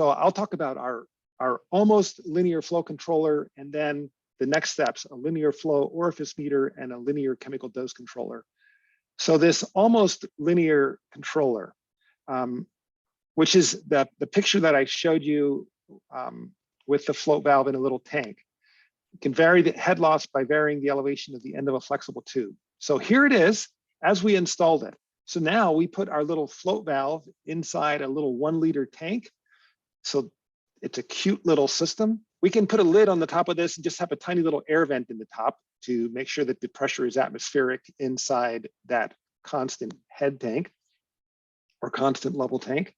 So I'll talk about our almost linear flow controller, and then the next steps, a linear flow orifice meter and a linear chemical dose controller. So this almost linear controller, which is the picture that I showed you with the float valve in a little tank. You can vary the head loss by varying the elevation of the end of a flexible tube. So here it is as we installed it. So now we put our little float valve inside a little 1 liter tank. So it's a cute little system. We can put a lid on the top of this and just have a tiny little air vent in the top to make sure that the pressure is atmospheric inside that constant head tank or constant level tank.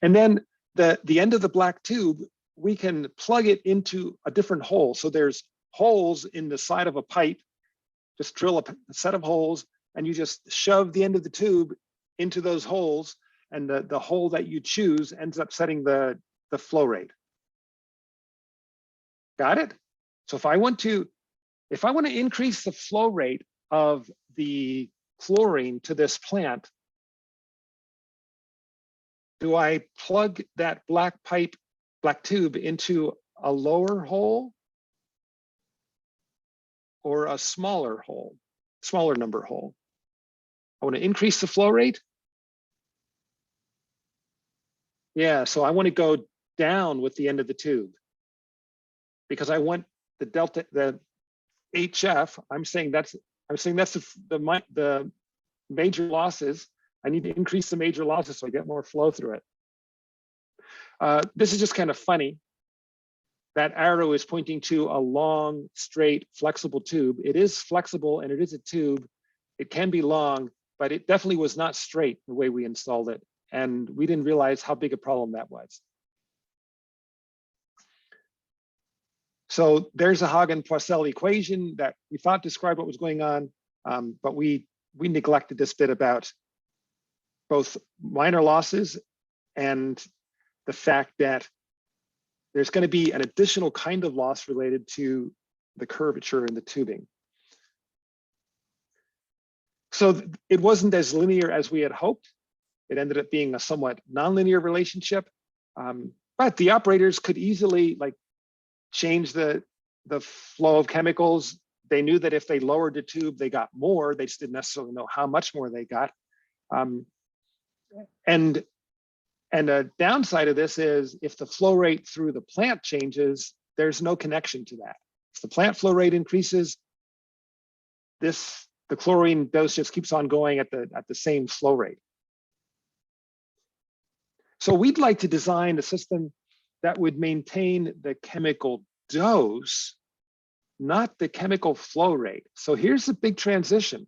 And then the end of the black tube, we can plug it into a different hole. So there's holes in the side of a pipe. Just drill a set of holes and you just shove the end of the tube into those holes, and the hole that you choose ends up setting the flow rate. Got it? So if I want to increase the flow rate of the chlorine to this plant, do I plug that black tube into a lower hole or a smaller number hole? I want to increase the flow rate. Yeah, so I want to go down with the end of the tube because I want the delta, the HF. I'm saying that's the major losses. I need to increase the major losses so I get more flow through it. This is just kind of funny. That arrow is pointing to a long, straight, flexible tube. It is flexible and it is a tube. It can be long, but it definitely was not straight the way we installed it. And we didn't realize how big a problem that was. So there's a Hagen-Poiseuille equation that we thought described what was going on, but we neglected this bit about both minor losses and the fact that there's going to be an additional kind of loss related to the curvature in the tubing. So it wasn't as linear as we had hoped. It ended up being a somewhat nonlinear relationship, but the operators could easily change the flow of chemicals. They knew that if they lowered the tube, they got more. They just didn't necessarily know how much more they got. And a downside of this is if the flow rate through the plant changes, there's no connection to that. If the plant flow rate increases, the chlorine dose just keeps on going at the same flow rate. So we'd like to design a system that would maintain the chemical dose, not the chemical flow rate. So here's the big transition.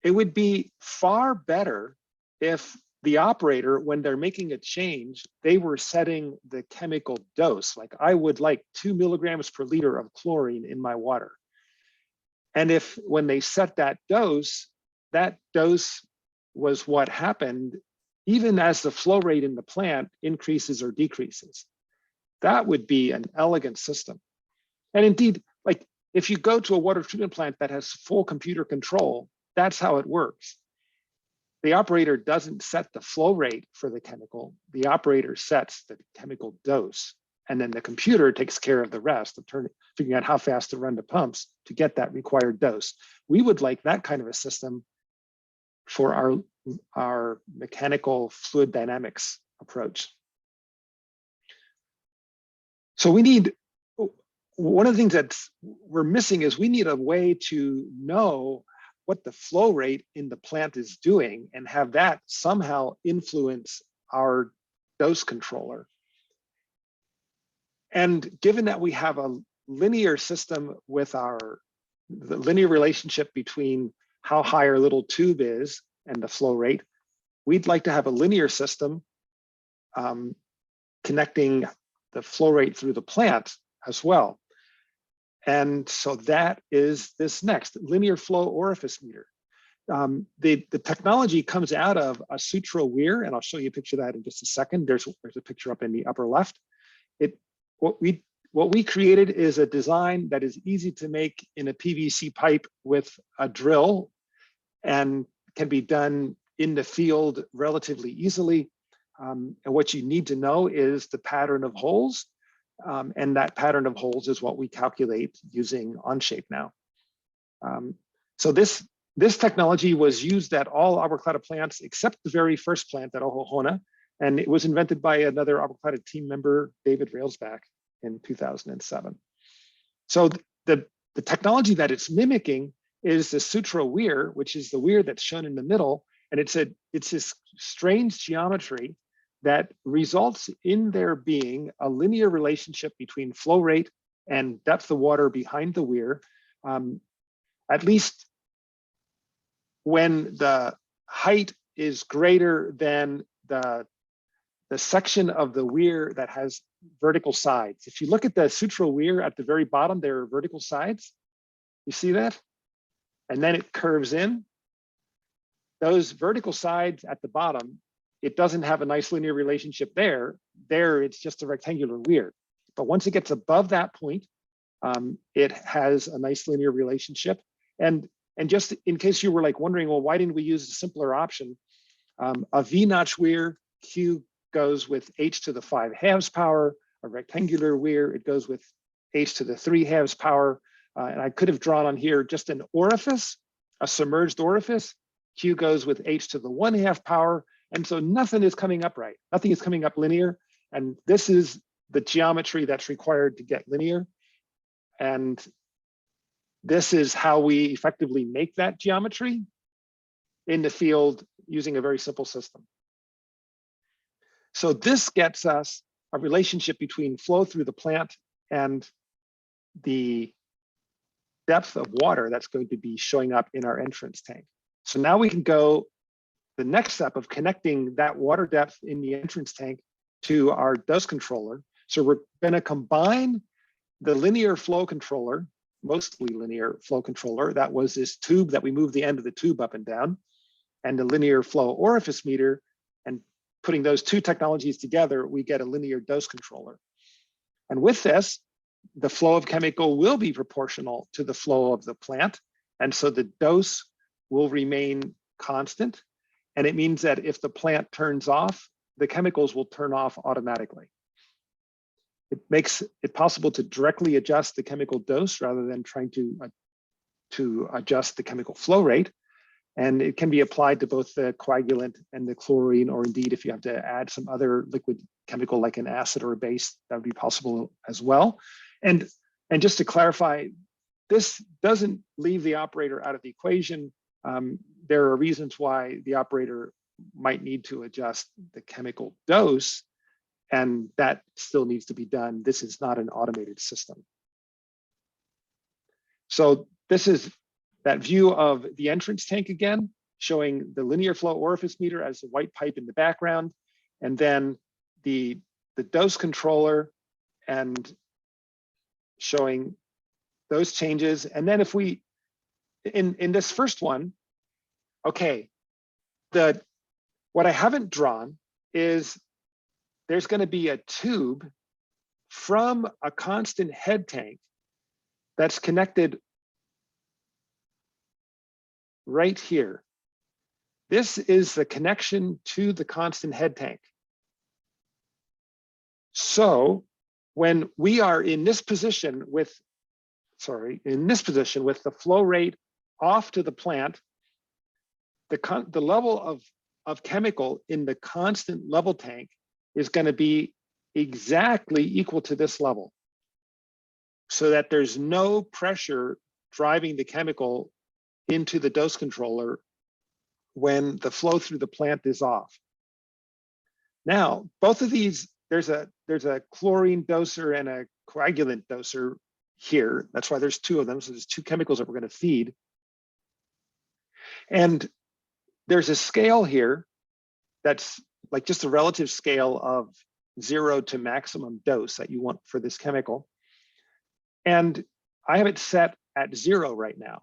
It would be far better if the operator, when they're making a change, they were setting the chemical dose. Like I would like 2 milligrams per liter of chlorine in my water. And if when they set that dose was what happened, even as the flow rate in the plant increases or decreases. That would be an elegant system. And indeed, like if you go to a water treatment plant that has full computer control, that's how it works. The operator doesn't set the flow rate for the chemical. The operator sets the chemical dose. And then the computer takes care of the rest of figuring out how fast to run the pumps to get that required dose. We would like that kind of a system for our mechanical fluid dynamics approach. So one of the things that we're missing is we need a way to know what the flow rate in the plant is doing and have that somehow influence our dose controller. And given that we have a linear system with the linear relationship between how high our little tube is and the flow rate, we'd like to have a linear system connecting the flow rate through the plant as well. And so that is this next, linear flow orifice meter. The technology comes out of a Sutro weir, and I'll show you a picture of that in just a second. There's a picture up in the upper left. What we created is a design that is easy to make in a PVC pipe with a drill and can be done in the field relatively easily. And what you need to know is the pattern of holes. And that pattern of holes is what we calculate using Onshape now. So this technology was used at all Agua Clara plants except the very first plant at Ojo-Hona, and it was invented by another Agua Clara team member, David Railsback, in 2007. So the technology that it's mimicking is the Sutra weir, which is the weir that's shown in the middle, and it's this strange geometry that results in there being a linear relationship between flow rate and depth of water behind the weir, at least when the height is greater than the section of the weir that has vertical sides. If you look at the Sutra weir at the very bottom, there are vertical sides. You see that? And then it curves in. Those vertical sides at the bottom, it doesn't have a nice linear relationship there. There, it's just a rectangular weir. But once it gets above that point, it has a nice linear relationship. And just in case you were like wondering, well, why didn't we use a simpler option? A V-notch weir, Q goes with h to the 5/2 power. A rectangular weir, it goes with h to the 3/2 power. And I could have drawn on here just an orifice, a submerged orifice. Q goes with h to the 1/2 power. And so nothing is coming up right. Nothing is coming up linear. And this is the geometry that's required to get linear. And this is how we effectively make that geometry in the field using a very simple system. So this gets us a relationship between flow through the plant and the depth of water that's going to be showing up in our entrance tank. So now we can go the next step of connecting that water depth in the entrance tank to our dose controller. So we're going to combine the linear flow controller, mostly linear flow controller, that was this tube that we moved the end of the tube up and down, and the linear flow orifice meter, and putting those two technologies together, we get a linear dose controller. And with this, the flow of chemical will be proportional to the flow of the plant. And so the dose will remain constant. And it means that if the plant turns off, the chemicals will turn off automatically. It makes it possible to directly adjust the chemical dose rather than trying to adjust the chemical flow rate. And it can be applied to both the coagulant and the chlorine, or indeed, if you have to add some other liquid chemical like an acid or a base, that would be possible as well. And just to clarify, this doesn't leave the operator out of the equation. There are reasons why the operator might need to adjust the chemical dose, and that still needs to be done. This is not an automated system. So this is that view of the entrance tank again, showing the linear flow orifice meter as the white pipe in the background, and then the dose controller and showing those changes. And then if we, in this first one, okay, what I haven't drawn is there's going to be a tube from a constant head tank that's connected right here. This is the connection to the constant head tank. So when we are in this position with, the flow rate off to the plant, the level of chemical in the constant level tank is going to be exactly equal to this level, so that there's no pressure driving the chemical into the dose controller when the flow through the plant is off. Now, both of these, there's a chlorine doser and a coagulant doser here. That's why there's two of them. So there's two chemicals that we're going to feed. And there's a scale here that's like just a relative scale of 0 to maximum dose that you want for this chemical. And I have it set at 0 right now.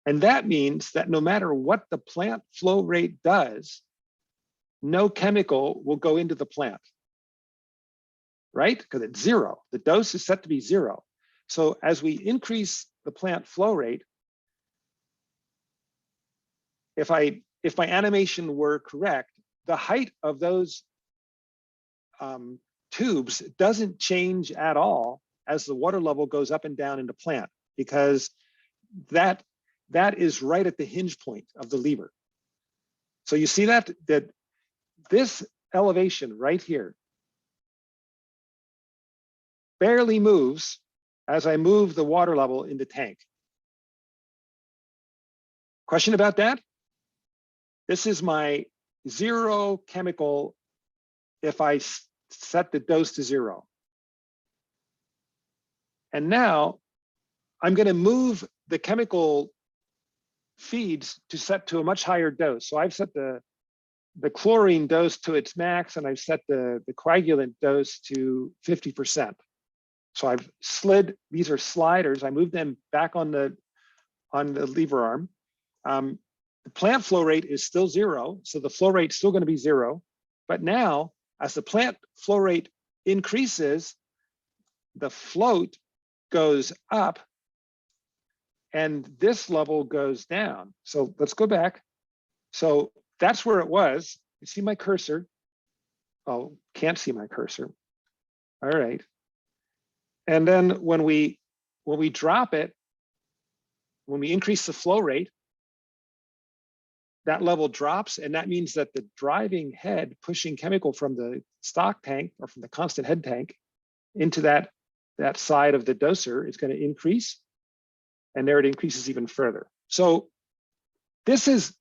And that means that no matter what the plant flow rate does, no chemical will go into the plant, right? Because it's 0. The dose is set to be 0. So as we increase the plant flow rate, if my animation were correct, the height of those tubes doesn't change at all as the water level goes up and down in the plant, because that is right at the hinge point of the lever. So you see that this elevation right here barely moves as I move the water level in the tank. Question about that? This is my zero chemical if I set the dose to 0. And now I'm going to move the chemical feeds to set to a much higher dose. So I've set the chlorine dose to its max, and I've set the coagulant dose to 50%. So I've slid, these are sliders. I moved them back on the lever arm. The plant flow rate is still 0. So the flow rate is still going to be 0. But now as the plant flow rate increases, the float goes up and this level goes down. So let's go back. So that's where it was. You see my cursor? Oh, can't see my cursor. All right. And then when we drop it, when we increase the flow rate, that level drops, and that means that the driving head pushing chemical from the stock tank or from the constant head tank into that side of the doser is going to increase, and there it increases even further. So this is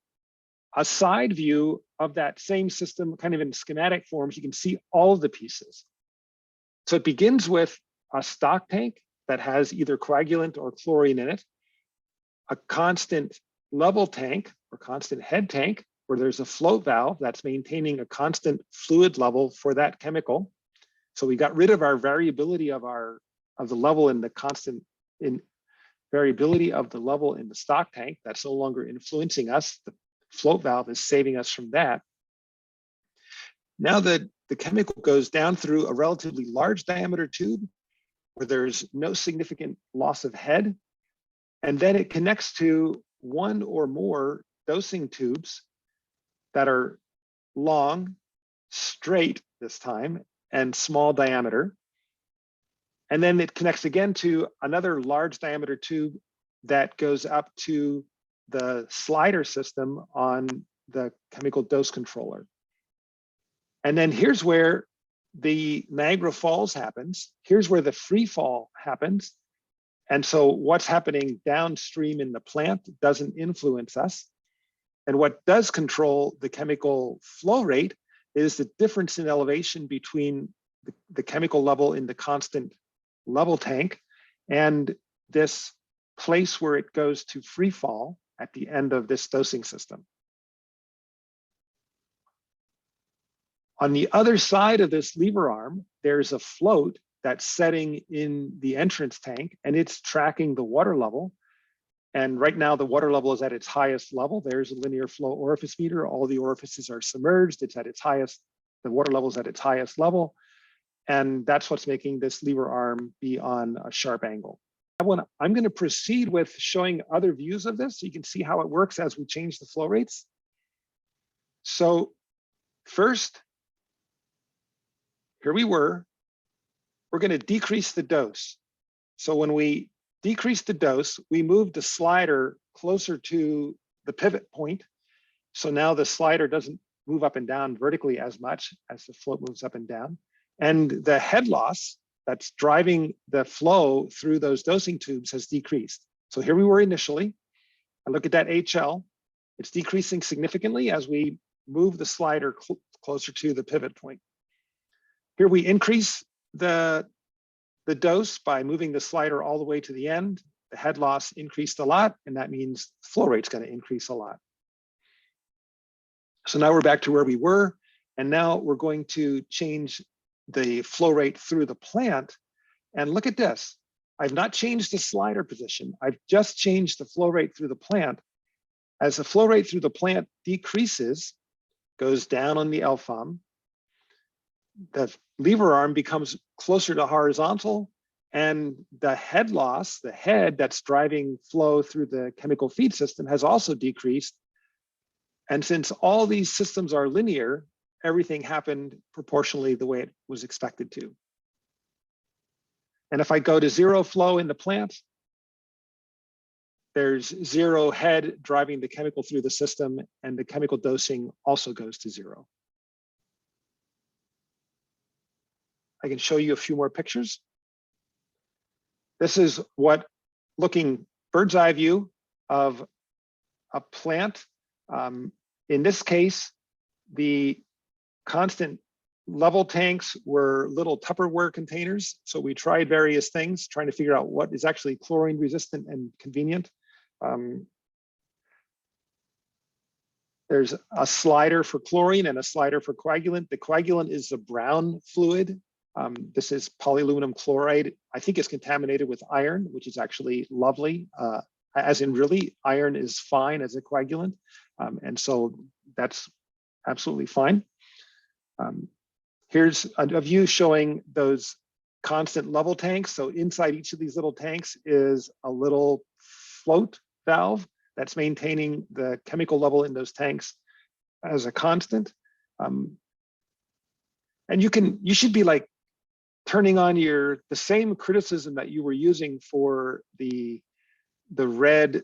a side view of that same system, kind of in schematic forms. You can see all of the pieces. So it begins with a stock tank that has either coagulant or chlorine in it, a constant level tank or constant head tank where there's a float valve that's maintaining a constant fluid level for that chemical. So we got rid of our variability of the level in the constant variability of the level in the stock tank. That's no longer influencing us. The float valve is saving us from that. Now the chemical goes down through a relatively large diameter tube where there's no significant loss of head. And then it connects to one or more dosing tubes that are long, straight this time, and small diameter. And then it connects again to another large diameter tube that goes up to the slider system on the chemical dose controller. And then here's where the Niagara Falls happens. Here's where the free fall happens. And so what's happening downstream in the plant doesn't influence us. And what does control the chemical flow rate is the difference in elevation between the chemical level in the constant level tank and this place where it goes to free fall at the end of this dosing system. On the other side of this lever arm, there's a float that's setting in the entrance tank, and it's tracking the water level. And right now the water level is at its highest level. There's a linear flow orifice meter. All the orifices are submerged. It's at its highest, the water level is at its highest level. And that's what's making this lever arm be on a sharp angle. I'm going to proceed with showing other views of this so you can see how it works as we change the flow rates. So first, here we were. We're going to decrease the dose. So when we decrease the dose, we move the slider closer to the pivot point. So now the slider doesn't move up and down vertically as much as the float moves up and down. And the head loss that's driving the flow through those dosing tubes has decreased. So here we were initially. I look at that HL. It's decreasing significantly as we move the slider closer to the pivot point. Here we increase the dose by moving the slider all the way to the end. The head loss increased a lot, and that means flow rate's going to increase a lot. So now we're back to where we were, and now we're going to change the flow rate through the plant. And look at this. I've not changed the slider position. I've just changed the flow rate through the plant. As the flow rate through the plant decreases, goes down on the LFOM, the lever arm becomes closer to horizontal, and the head loss, the head that's driving flow through the chemical feed system, has also decreased. And since all these systems are linear, everything happened proportionally the way it was expected to. And if I go to zero flow in the plant, there's zero head driving the chemical through the system, and the chemical dosing also goes to zero. I can show you a few more pictures. This is what, looking bird's eye view of a plant. In this case, the constant level tanks were little Tupperware containers. So we tried various things, trying to figure out what is actually chlorine resistant and convenient. There's a slider for chlorine and a slider for coagulant. The coagulant is a brown fluid. This is polyaluminum chloride. I think it's contaminated with iron, which is actually lovely. As in really, iron is fine as a coagulant. And so that's absolutely fine. Here's a view showing those constant level tanks. So inside each of these little tanks is a little float valve that's maintaining the chemical level in those tanks as a constant. And you should be like turning on the same criticism that you were using for the red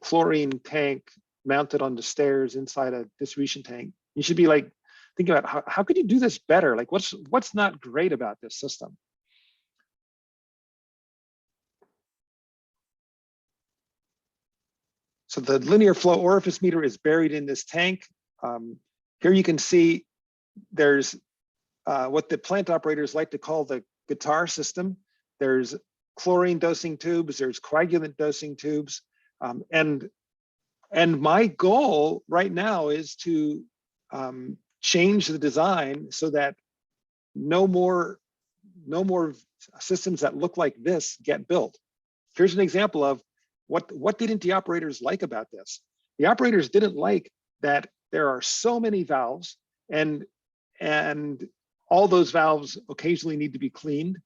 chlorine tank mounted on the stairs inside a distribution tank. You should be like thinking about how could you do this better? Like what's not great about this system? So the linear flow orifice meter is buried in this tank. Here you can see there's what the plant operators like to call the guitar system. There's chlorine dosing tubes, there's coagulant dosing tubes. And my goal right now is to change the design so that no more systems that look like this get built. Here's an example of what didn't the operators like about this? The operators didn't like that there are so many valves and all those valves occasionally need to be cleaned.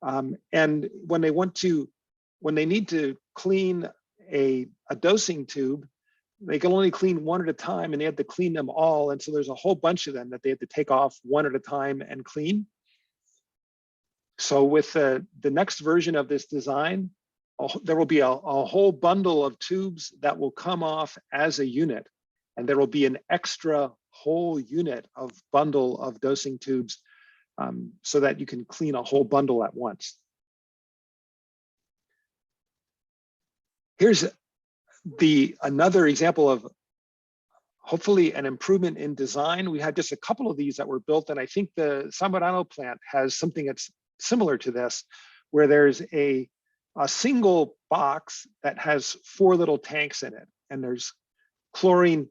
And when they need to clean a dosing tube, they can only clean one at a time and they have to clean them all. And so there's a whole bunch of them that they have to take off one at a time and clean. So with the next version of this design, there will be a whole bundle of tubes that will come off as a unit. And there will be an extra whole unit of bundle of dosing tubes so that you can clean a whole bundle at once. Here's another example of hopefully an improvement in design. We had just a couple of these that were built, and I think the Zamorano plant has something that's similar to this, where there's a single box that has 4 little tanks in it, and there's chlorine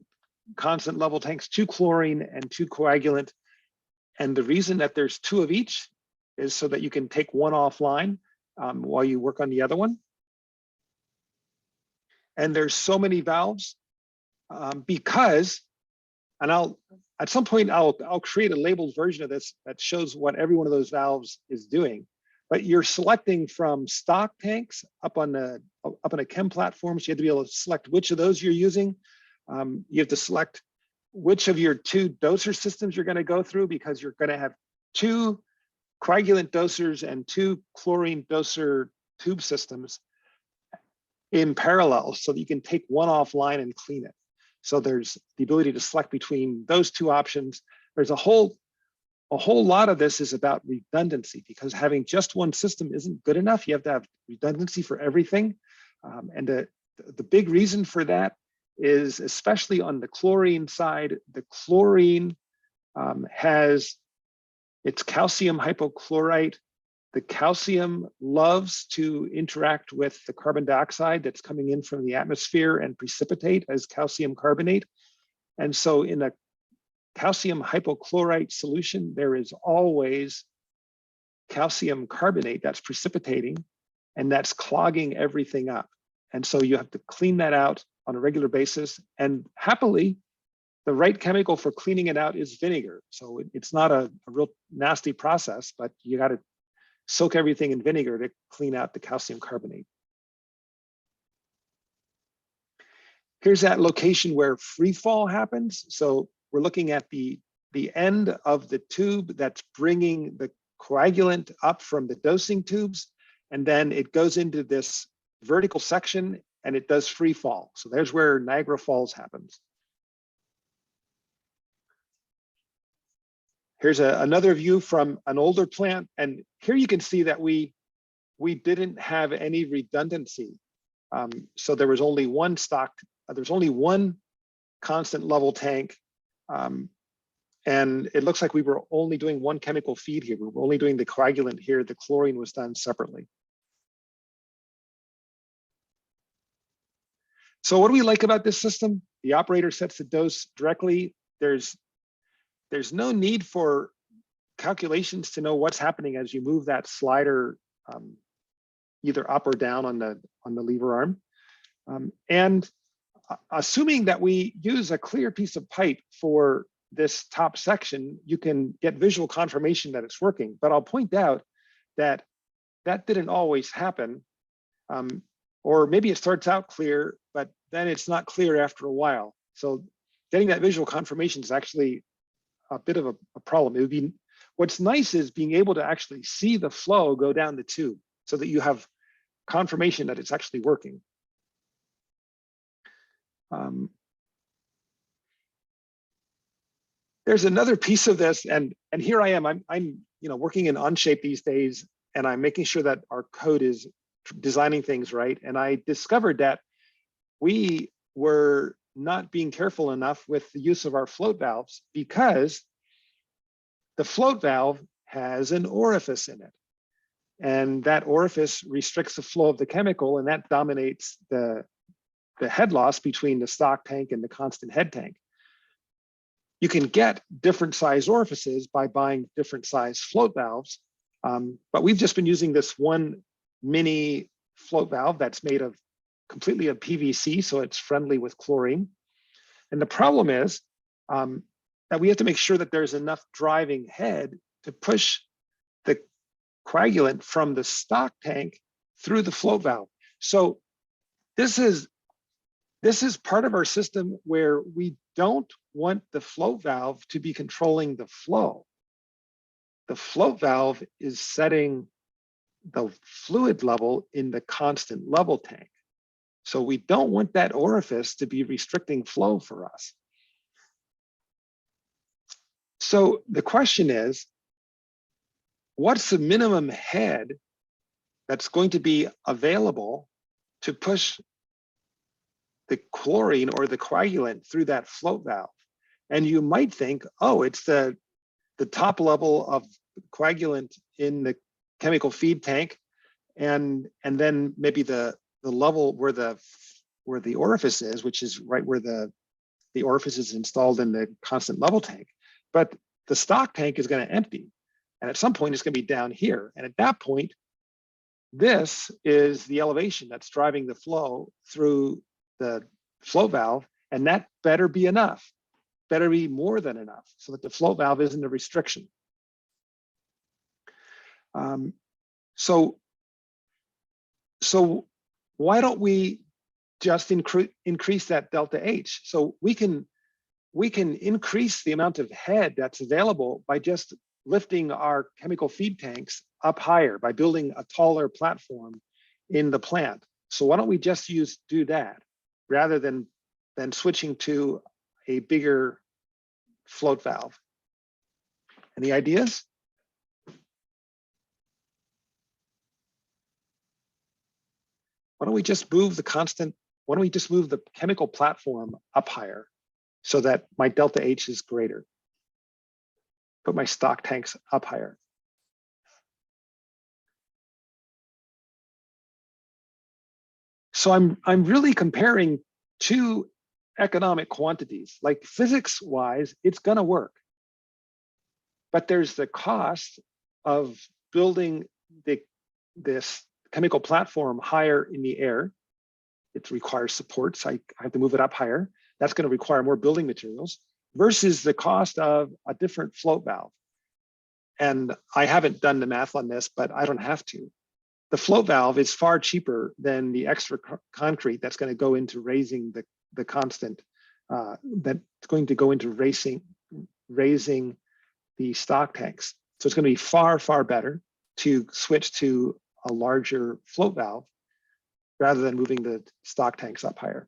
constant level tanks, 2 chlorine and 2 coagulant. And the reason that there's 2 of each is so that you can take one offline while you work on the other one. And there's so many valves because, and at some point I'll create a labeled version of this that shows what every one of those valves is doing. But you're selecting from stock tanks up on a chem platform, so you have to be able to select which of those you're using. You have to select which of your 2 doser systems you're going to go through, because you're going to have 2 coagulant dosers and 2 chlorine doser tube systems in parallel, so that you can take one offline and clean it. So there's the ability to select between those 2 options. There's a whole lot of this is about redundancy, because having just one system isn't good enough. You have to have redundancy for everything. And the big reason for that is, especially on the chlorine side, the chlorine has its calcium hypochlorite. The calcium loves to interact with the carbon dioxide that's coming in from the atmosphere and precipitate as calcium carbonate. And so in a calcium hypochlorite solution, there is always calcium carbonate that's precipitating, and that's clogging everything up. And so you have to clean that out on a regular basis. And happily, the right chemical for cleaning it out is vinegar. So it's not a real nasty process, but you got to soak everything in vinegar to clean out the calcium carbonate. Here's that location where free fall happens. So we're looking at the the end of the tube that's bringing the coagulant up from the dosing tubes, and then it goes into this vertical section and it does free fall. So there's where Niagara Falls happens. Here's another view from an older plant. And here you can see that we didn't have any redundancy. So there was only one there's only one constant level tank. And it looks like we were only doing one chemical feed here. We were only doing the coagulant here. The chlorine was done separately. So what do we like about this system? The operator sets the dose directly. There's no need for calculations to know what's happening as you move that slider either up or down on the lever arm. And assuming that we use a clear piece of pipe for this top section, you can get visual confirmation that it's working. But I'll point out that that didn't always happen. Or maybe it starts out clear, but then it's not clear after a while. So getting that visual confirmation is actually a bit of a problem. It would be, what's nice is being able to actually see the flow go down the tube so that you have confirmation that it's actually working. There's another piece of this, and here I am. I'm working in Onshape these days, and I'm making sure that our code is designing things right. And I discovered that we were not being careful enough with the use of our float valves, because the float valve has an orifice in it. And that orifice restricts the flow of the chemical, and that dominates the head loss between the stock tank and the constant head tank. You can get different size orifices by buying different size float valves, but we've just been using this one mini float valve that's made of completely of PVC, so it's friendly with chlorine. And the problem is that we have to make sure that there's enough driving head to push the coagulant from the stock tank through the float valve. So this is part of our system where we don't want the float valve to be controlling the flow. The float valve is setting the fluid level in the constant level tank. So we don't want that orifice to be restricting flow for us. So the question is, what's the minimum head that's going to be available to push the chlorine or the coagulant through that float valve? And you might think, oh, it's the top level of coagulant in the chemical feed tank, and then maybe the level where the orifice is, which is right where the orifice is installed in the constant level tank. But the stock tank is going to empty, and at some point it's going to be down here. And at that point, this is the elevation that's driving the flow through the float valve, and that better be enough, better be more than enough, so that the float valve isn't a restriction. So why don't we just increase that delta H? So we can increase the amount of head that's available by just lifting our chemical feed tanks up higher, by building a taller platform in the plant. So why don't we just do that rather than switching to a bigger float valve? Any ideas? Why don't we just move the chemical platform up higher so that my delta H is greater? Put my stock tanks up higher. So I'm really comparing two economic quantities. Like physics-wise, it's gonna work. But there's the cost of building this chemical platform higher in the air. It requires supports. I have to move it up higher. That's going to require more building materials versus the cost of a different float valve. And I haven't done the math on this, but I don't have to. The float valve is far cheaper than the extra concrete that's going to go into raising the constant, that's going to go into raising the stock tanks. So it's going to be far, far better to switch to a larger float valve rather than moving the stock tanks up higher.